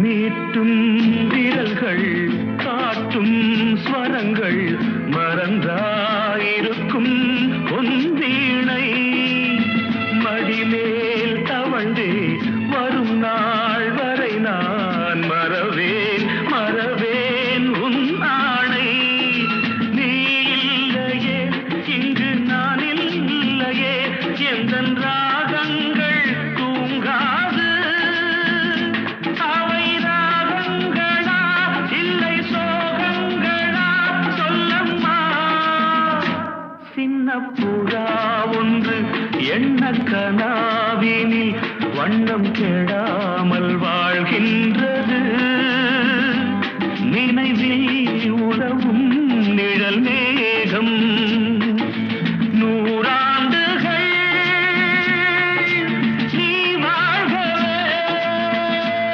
மீட்டும் விரல்கள் காட்டும் ஸ்வரங்கள் மறந்தாயிருக்கும் பொன்வீணை மடிமேல் தவழ்ந்தே வரும் நாள் வரை நான் மறவேன் மறவேன் உன் ஆணை நீ இல்லையே இங்கு நான் இல்லையே எந்தன் ராகங்கள் தூங்காது அவை ராகங்களா இல்லை சோகங்களா சொல்லம்மா சின்ன புறா ஒன்று எண்ண கனாவினில் வண்ணம் கெடாமல் வாழ்கின்ற